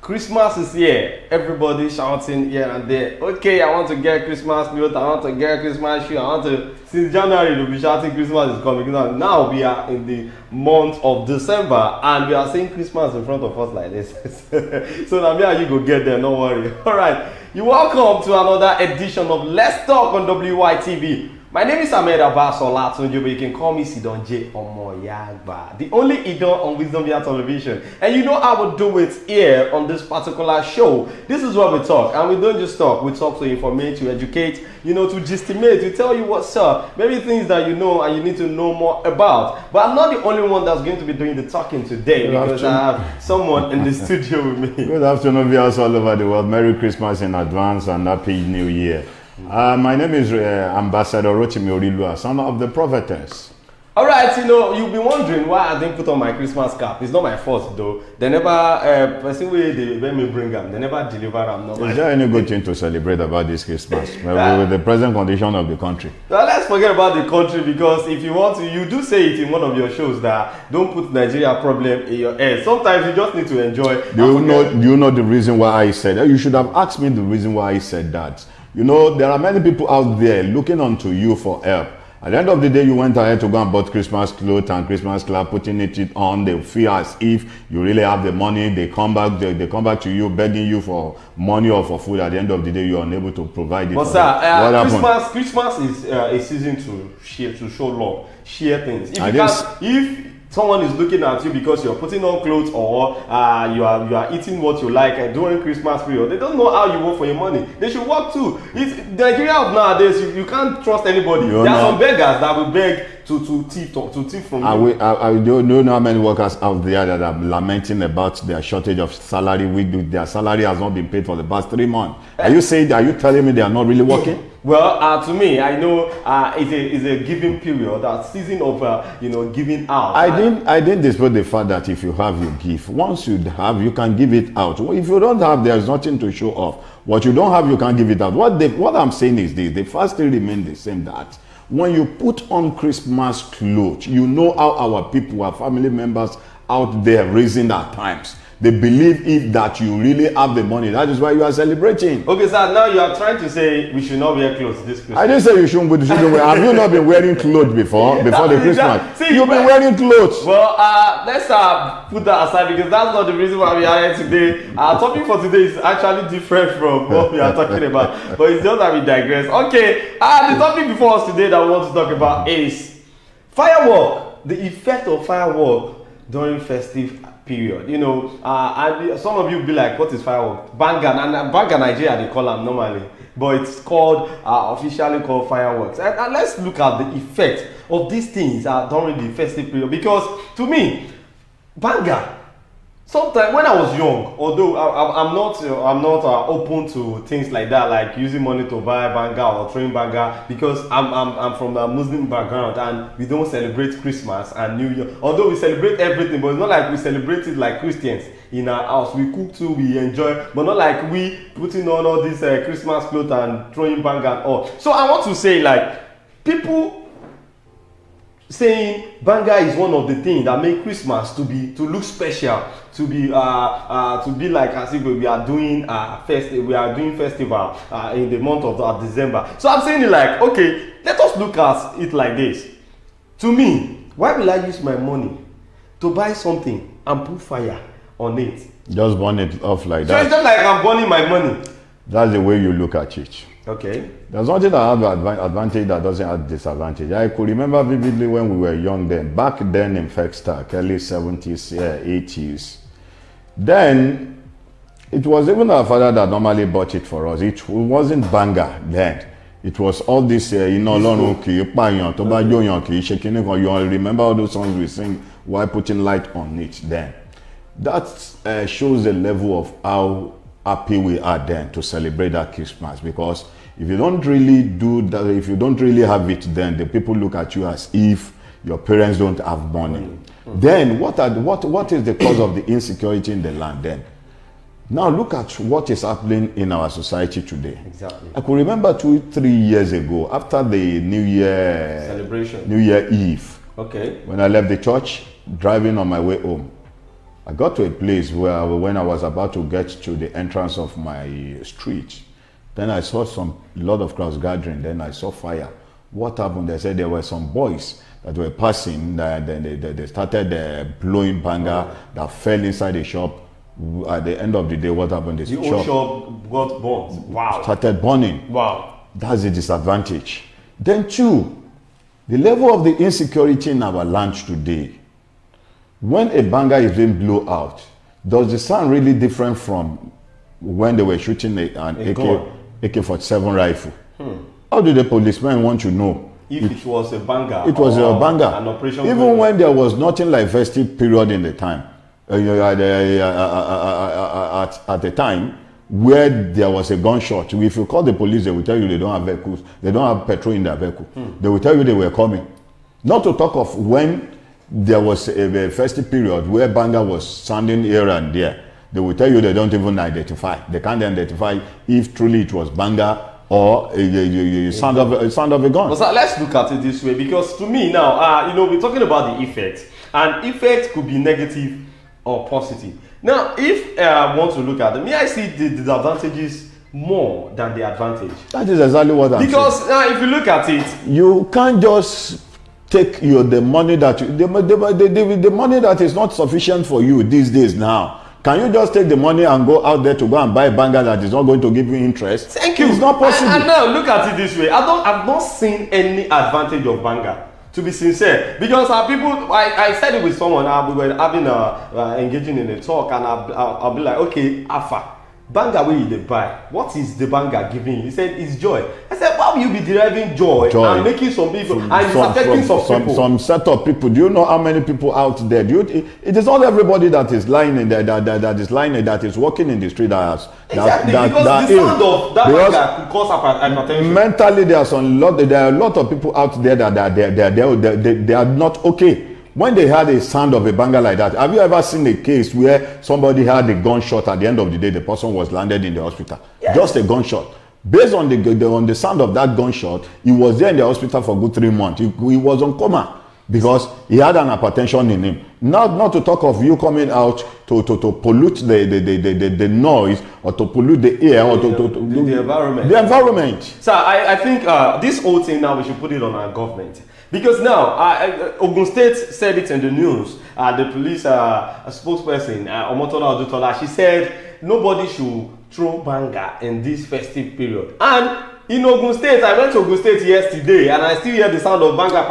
Christmas is here. Everybody shouting here and there. Okay, I want to get Christmas clothes. I want to get Christmas shoe. I want to. Since January, they'll be shouting Christmas is coming. Now we are in the month of December and we are seeing Christmas in front of us like this. So now me and you go get there. Don't worry. All right. You're welcome to another edition of Let's Talk on WYTV. My name is Ahmed Abbas Olatunjo, but you can call me Sidon J Omoyagba, the only Idon on Wisdom via television. And you know how we do it here on this particular show. This is where we talk, and we don't just talk. We talk to informate, to educate, to gestimate, to tell you what's up, maybe things that you know and you need to know more about. But I'm not the only one that's going to be doing the talking today because I have someone in the studio with me. Good afternoon, viewers all over the world. Merry Christmas in advance and Happy New Year. My name is Ambassador Rotimi Orilua, son of the prophetess. All right, you'll be wondering why I didn't put on my Christmas cap. It's not my fault, though. They never, person where they let me bring them, they never deliver them. Is there any good thing to celebrate about this Christmas with the present condition of the country? Well, let's forget about the country because if you want to, you do say it in one of your shows that don't put Nigeria problem in your head. Sometimes you just need to enjoy. Do you know the reason why I said that? You should have asked me the reason why I said that. There are many people out there looking onto you for help. At the end of the day, you went ahead to go and bought Christmas clothes and Christmas club, putting it on. They feel as if you really have the money. They come back. They come back to you, begging you for money or for food. At the end of the day, you are unable to provide it. But sir, Christmas is a season to share, to show love, share things. If someone is looking at you because you're putting on clothes or you are eating what you like during Christmas period, they don't know how you work for your money. They should work too. It's Nigeria of nowadays. You can't trust anybody. There are some beggars that will beg to thief from you. I don't know how many workers out there that are lamenting about their shortage of salary. Their salary has not been paid for the past 3 months. Are you telling me they are not really working? Well, to me, I know it's a giving period, a season of giving out. I didn't dispute the fact that if you have, you give. Once you have, you can give it out. If you don't have, there's nothing to show off. What you don't have, you can give it out. What I'm saying is this: the first thing remains the same. That when you put on Christmas clothes, you know how our people, our family members out there raising their times. They believe that you really have the money. That is why you are celebrating. Okay, sir, now you are trying to say we should not wear clothes this Christmas. I didn't say you shouldn't wear. Have you not been wearing clothes before the Christmas? You've been wearing clothes. Well, let's put that aside because that's not the reason why we are here today. Our topic for today is actually different from what we are talking about. But it's just that we digress. Okay, the topic before us today that we want to talk about is firework. The effect of firework during festive period. And some of you will be like, what is firework? Banga Nigeria, they call them normally, but it's called officially called fireworks. And let's look at the effect of these things during the festive period, because to me, Banga, sometimes when I was young, although I'm not open to things like that, like using money to buy Banga or throwing Banga, because I'm from a Muslim background and we don't celebrate Christmas and New Year. Although we celebrate everything, but it's not like we celebrate it like Christians in our house. We cook too, we enjoy, but not like we putting on all these Christmas clothes and throwing Banga and all. So I want to say, like, people saying Banga is one of the things that make Christmas to look special, to be like as if we are doing festival in the month of December. So I'm saying it like, okay, let us look at it like this. To me, why will I use my money to buy something and put fire on it? Just burn it off like that. So it's not like I'm burning my money. That's the way you look at it. Okay. There's nothing that has advantage that doesn't have disadvantage. I could remember vividly when we were young then, back then in Festac, early 70s, 80s. Then, it was even our father that normally bought it for us. It wasn't Banga then. It was all this, you remember all those songs we sing while putting light on it then. That shows the level of how happy we are then to celebrate that Christmas, because if you don't really do that, if you don't really have it, then the people look at you as if your parents don't have money. Then what is the cause of the insecurity in the land then? Now look at what is happening in our society today. Exactly. I could remember 2-3 years ago, after the New Year celebration, New Year Eve. Okay. When I left the church, driving on my way home, I got to a place where when I was about to get to the entrance of my street, then I saw a lot of crowds gathering. Then I saw fire. What happened? They said there were some boys that were passing. Then they started blowing Banga that fell inside the shop. At the end of the day, what happened? The old shop got burned. Wow. Started burning. Wow. That's the disadvantage. Then two, the level of the insecurity in our land today. When a Banga is being blown out, does the sound really different from when they were shooting an AK-47 rifle? How do the policemen want to know? If it was a Banga. It was a Banga. An operation. Even when there was nothing like festive period in the time, at the time where there was a gunshot, if you call the police, they will tell you they don't have vehicles, they don't have petrol in their vehicle. They will tell you they were coming. Not to talk of when there was a festive period where Banga was sounding here and there. They will tell you they don't even identify. They can't identify if truly it was Banga or a sound of a gun. But sir, let's look at it this way, because to me now, we're talking about the effect, and effect could be negative or positive. Now, if I want to look at it, may I see the disadvantages more than the advantage? That is exactly what I'm saying. Because now, if you look at it, you can't just take the money that the money that is not sufficient for you these days now. Can you just take the money and go out there to go and buy a Banga that is not going to give you interest? Thank you. It's not possible. And now look at it this way. I've not seen any advantage of Banga, to be sincere, because people. I said it with someone. We were having engaging in a talk, and I'll be like, okay, Alpha, Banga where you dey buy? What is the Banga giving you? He said it's joy. I said, why will you be deriving joy and making some people and it's affecting some people? Some set of people. Do you know how many people out there? It is not everybody that is lying in there that is walking in the street that has exactly, because the sound of that Banga could cause hypertension. Mentally, there are a lot of people out there that they are not okay. When they had a sound of a Banga like that, have you ever seen a case where somebody had a gunshot at the end of the day, the person was landed in the hospital? Yes. Just a gunshot. Based on the sound of that gunshot, he was there in the hospital for a good 3 months. He was on coma because he had an hypertension in him. Not to talk of you coming out to pollute the noise or to pollute the air or the environment. The environment. So I think this whole thing now, we should put it on our government. Because now, Ogun State said it in the news. The police spokesperson, Omotola Odutola, she said nobody should throw Banga in this festive period. And in Ogun State, I went to Ogun State yesterday, and I still hear the sound of Banga.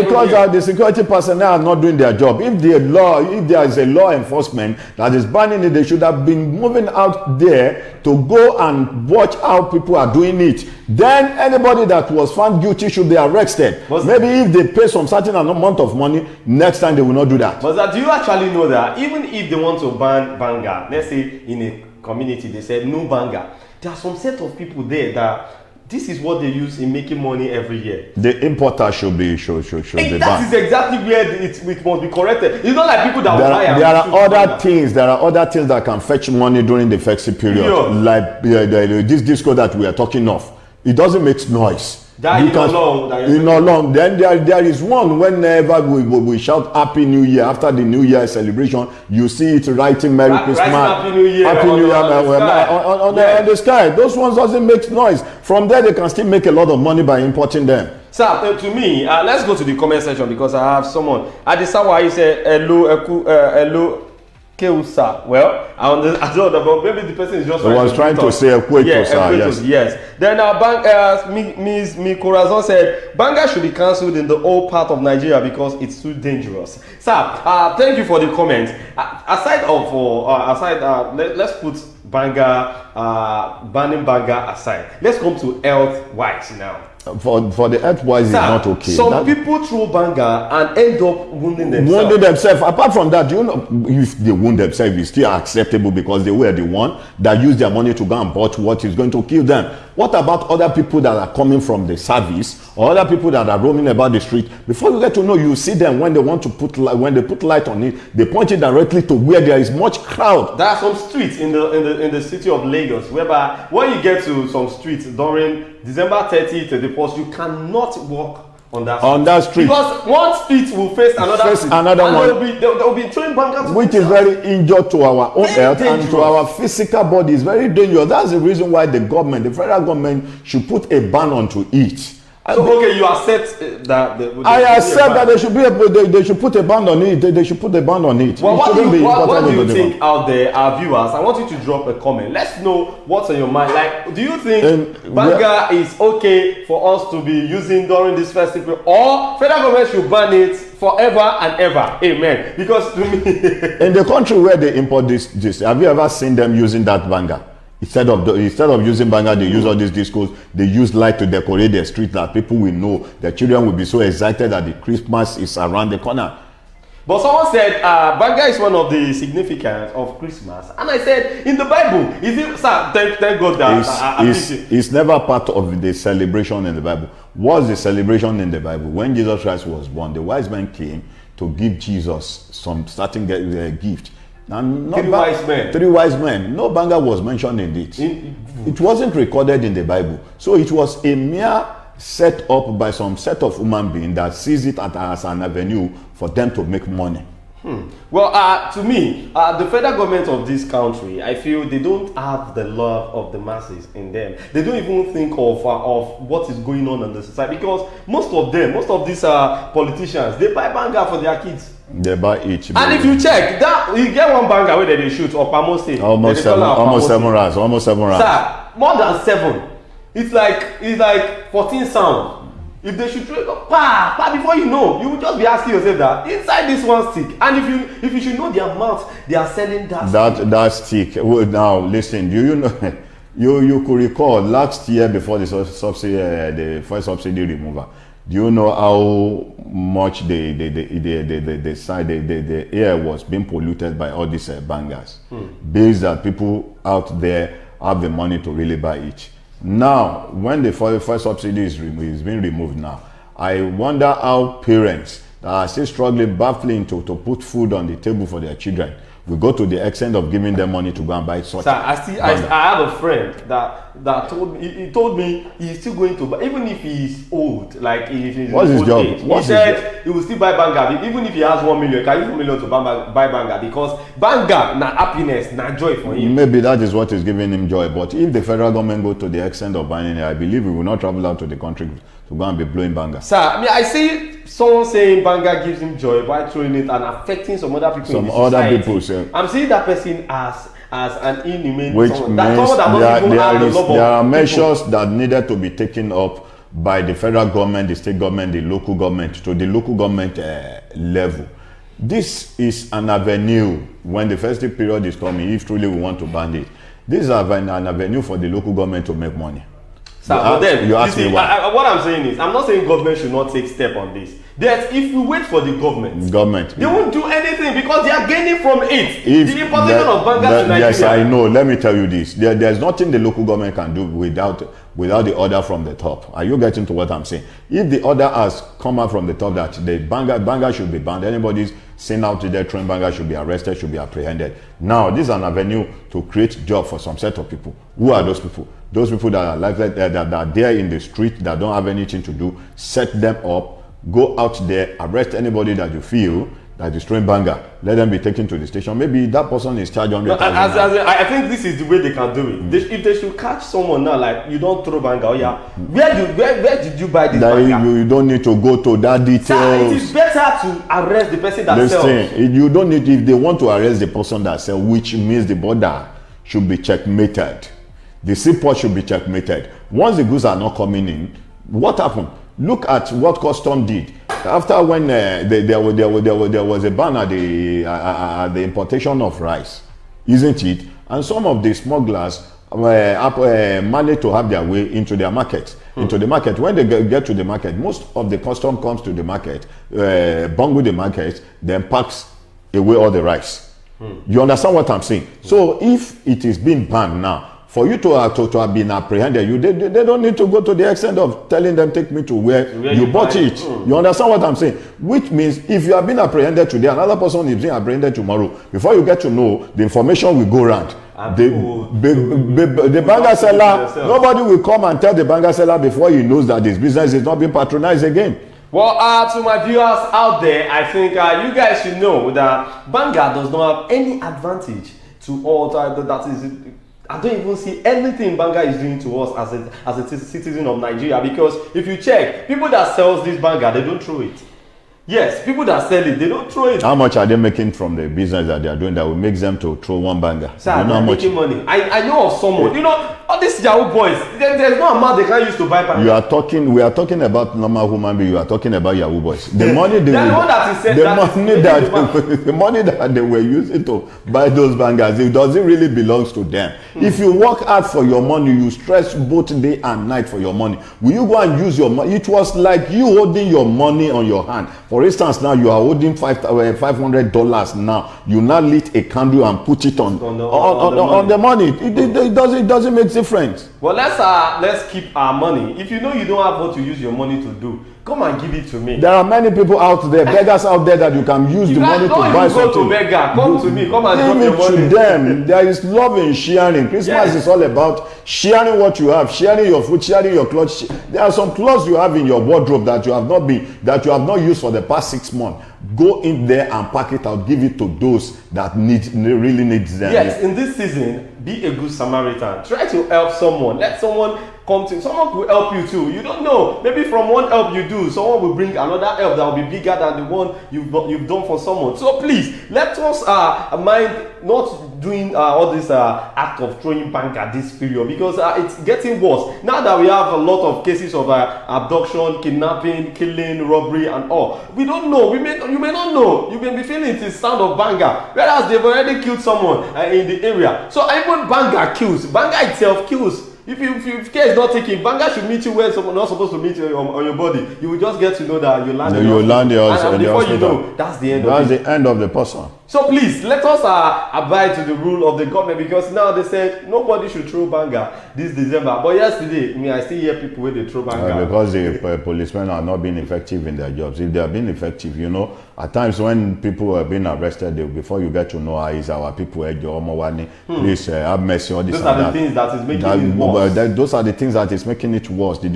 Because the security personnel are not doing their job. If there is a law enforcement that is banning it, they should have been moving out there to go and watch how people are doing it. Then anybody that was found guilty should be arrested. Maybe if they pay some certain amount of money, next time they will not do that. But do you actually know that even if they want to ban Banga, let's say in a community, they said no Banga, there are some set of people there that this is what they use in making money every year. The importer should be banned. That is exactly where it must be corrected. It's not like people that will buy. There are other things that can fetch money during the festive period, like this disco that we are talking of. It doesn't make noise. Then there is one whenever we shout Happy New Year after the New Year celebration, you see it writing Merry Christmas, Happy New Year on the sky. Those ones doesn't make noise. From there they can still make a lot of money by importing them. Sir, to me, let's go to the comment section, because I have someone. Adisawa, he said hello. Keusa. Well, I don't know, but maybe the person is just. I was trying to say Ekwetos, yes. Then Ms. Mikorazon said Banga should be cancelled in the whole part of Nigeria because it's too dangerous. Sir, thank you for the comment. Let's put Banga, banning Banga aside. Let's come to health-wise now. For the health-wise, it's not okay. Some people throw Banga and end up wounding themselves. Apart from that, do you know if they wound themselves, it's still acceptable because they were the one that used their money to go and bought what is going to kill them. What about other people that are coming from the service or other people that are roaming about the street? Before you get to know, you see them when they want to put light on it, they point it directly to where there is much crowd. There are some streets in the city of Lagos whereby when you get to some streets during December 30 to the 1st, you cannot walk on that street. Because one street will face another street, another and one. They'll be throwing banga, which is very injured to our own health and to our physical body. Is very dangerous. That's the reason why the federal government should put a ban onto it. So okay, you accept that? I accept that they should they should put a ban on it. They should put a ban on it. Well, what do you think out there, our viewers? I want you to drop a comment. Let's know what's on your mind. Like, do you think Banga is okay for us to be using during this festival, or federal government should ban it forever and ever? Amen. Because to me, in the country where they import this, have you ever seen them using that Banga? Instead of using Banga, they use all these discos. They use light to decorate their street that people will know. Their children will be so excited that the Christmas is around the corner. But someone said Banga is one of the significance of Christmas, and I said in the Bible, is it? Sir, thank God that it's never part of the celebration in the Bible. What's the celebration in the Bible? When Jesus Christ was born, the wise men came to give Jesus some certain gift. And three wise men. No Banga was mentioned in it. It wasn't recorded in the Bible. So it was a mere set up by some set of human beings that sees it as an avenue for them to make money. Well, to me, the federal government of this country, I feel they don't have the love of the masses in them. They don't even think of what is going on in the society, because most of these politicians, they buy Banga for their kids. They buy each. And if you check that, you get one Banga where they shoot or Pamose. Almost 7 rands. Sir, more than 7. It's like 14 sound. If they should before you know, you will just be asking yourself that inside this one stick. And if you should know the amount they are selling that stick. Well, now listen, do you know? you could recall last year before the subsidy, the first subsidy removal. Do you know how much the air was being polluted by all these bangers? Based that people out there have the money to really buy it. Now, when the first subsidy is being removed now, I wonder how parents that are still struggling, battling to put food on the table for their children will go to the extent of giving them money to go and buy such. Sir, I have a friend that told me he's still going to buy, even if he's old, like if he's what's his job? He said he will still buy Banga, even if he has 1 million, can use 1 million to buy Banga, because Banga na happiness, na joy for him. Maybe that is what is giving him joy. But if the federal government go to the extent of buying it, I believe we will not travel out to the country to go and be blowing Banga. Sir, I mean, I see someone saying Banga gives him joy by throwing it and affecting some other people in the society. I'm seeing that person as an inhumane, which means there are measures that needed to be taken up by the federal government, the state government, the local government, to the local government level. This is an avenue when the festive period is coming, if truly we want to ban it. This is an avenue for the local government to make money. Sir, but then, you see, what I'm saying is, I'm not saying government should not take step on this. That if we wait for the government, they won't do anything because they are gaining from it. The imposition of Banga to Nigeria. Yes, I know. Let me tell you this. There's nothing the local government can do without the order from the top. Are you getting to what I'm saying? If the order has come out from the top that the Banga should be banned, anybody's seen out there throwing Banga should be arrested, should be apprehended. Now, this is an avenue to create job for some set of people. Who are those people? Those people that are like that are there in the street, that don't have anything to do. Set them up. Go out there, arrest anybody that you feel that is throwing Banga. Let them be taken to the station. Maybe that person is charged 100,000. I think this is the way they can do it. If they should catch someone now, like, you don't throw Banga, where did you buy this Banga? You don't need to go to that details. Sir, it is better to arrest the person that sells. You don't need, if they want to arrest the person that sells, which means the border should be checkmated. The seaport should be checkmated. Once the goods are not coming in, what happened? Look at what custom did after when there was a ban at the importation of rice, isn't it? And some of the smugglers managed to have their way into their market. Into the market. When they get to the market, most of the custom comes to the market, bungle the market, then packs away all the rice. You understand what I'm saying? So if it is being banned now, for you to have been apprehended, they don't need to go to the extent of telling them, take me to where you bought it. You understand what I'm saying? Which means if you have been apprehended today, another person is being apprehended tomorrow. Before you get to know, the information will go around. The Banga seller, nobody will come and tell the Banga seller before he knows that his business is not being patronized again. Well, to my viewers out there, I think you guys should know that Banga does not have any advantage to all that is. I don't even see anything Banga is doing to us as a citizen of Nigeria, because if you check, people that sells this Banga, they don't throw it. Yes, people that sell it, they don't throw it. How much are they making from the business that they are doing that will make them to throw one Banga? Sir, you know how much money. I know of someone. You know, all these Yahoo boys, there's no amount they can use to buy Banga. We are talking about normal human being. You are talking about Yahoo boys. The money they the money that they were using to buy those Bangas, it doesn't really belongs to them. If you work hard for your money, you stress both day and night for your money. Will you go and use your money? It was like you holding your money on your hand. For instance, now you are holding $500 now. You now lit a candle and put it on the money. It doesn't make difference. Well, let's keep our money. If you know you don't have what to use your money to do, come and give it to me. There are many people out there, beggars out there, that you can use the money to buy something. Go to beggar. Come to me. Come and drop your money. Give it to them. There is love in sharing. Christmas is all about sharing what you have, sharing your food, sharing your clothes. There are some clothes you have in your wardrobe that you have not used for the past 6 months. Go in there and pack it out. Give it to those that really need them. Yes, in this season, be a good Samaritan. Try to help someone. Let someone come to. Someone will help you too. You don't know. Maybe from one help you do, someone will bring another help that will be bigger than the one you've done for someone. So please, let us mind not doing all this act of throwing bank at this period, because it's getting worse. Now that we have a lot of cases of abduction, kidnapping, killing, robbery and all. We don't know. You may not know. You may be feeling it is sound of Banga, whereas they've already killed someone in the area. So even Banga kills. Banga itself kills. If care is not taken, Banga should meet you where someone not supposed to meet you on your body. You will just get to know that you land. And before you know, that's the end. That's the end of the person. So please let us abide to the rule of the government, because now they said nobody should throw Banga this December. But yesterday, I still hear people where they throw Banga because the policemen are not being effective in their jobs. If they are being effective, at times when people are being arrested, before you get to know is our people, please have mercy. All this. Those are the things that is making it worse. Those are the things that is making it worse. The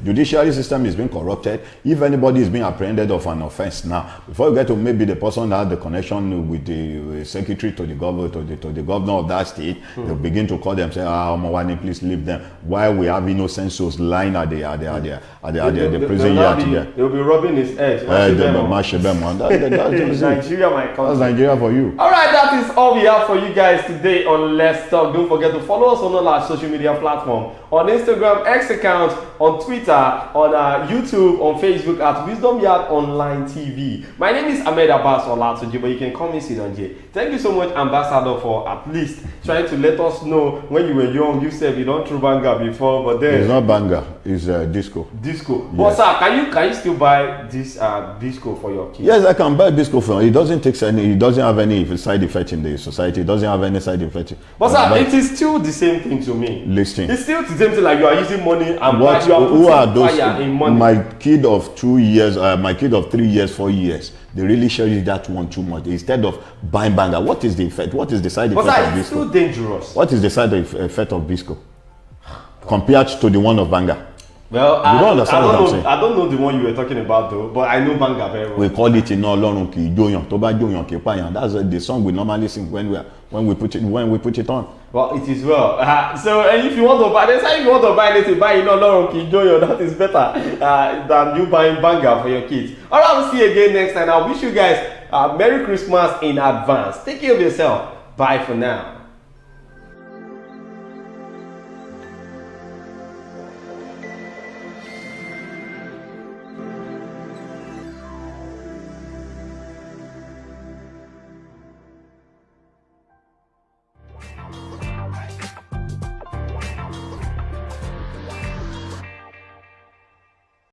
judiciary system is being corrupted. If anybody is being apprehended of an offense now, before you get to maybe the person that had the connection with the secretary to the governor, to the governor of that state, they'll begin to call them, say, Omawani, please leave them. While we have innocent souls lying at the prison yard here. They'll be rubbing his head. That's Nigeria, my country. That's Nigeria for you. All right, that is all we have for you guys today on Let's Talk. Don't forget to follow us on all our social media platforms, on Instagram, X account, on Twitter, on YouTube, on Facebook at Wisdom Yard Online TV. My name is Ahmed Abbas Olatoji, but you can call me Sidonje. Thank you so much, Ambassador, for at least trying to let us know when you were young. You said you don't throw Banga before, but then it's not Banga, it's disco. Disco. Yes. But sir, can you still buy this disco for your kids? Yes, I can buy disco for him. It doesn't have any side effect in the society. It doesn't have any side effect. But sir, it is still the same thing to me. Listen. It's still the same thing, like you are using money and you are putting fire in money. My kid of 2 years, my kid of 3 years, 4 years, they really cherish that one too much. Instead of buying Banga, what is the effect? What is the side effect of disco? It's still dangerous. What is the side effect of disco compared to the one of Banga? Well, I don't know the one you were talking about though, but I know Banga very well. We call it Ọlọ́run kì í jóyàn, tó bá jóyàn kì í pààyàn. That's the song we normally sing when we put it on. Well, it is well. So, and if you want to buy, if you want to buy anything, buy Ọlọ́run kì í jóyàn. That is better than you buying Banga for your kids. All right, we'll see you again next time. I wish you guys Merry Christmas in advance. Take care of yourself. Bye for now.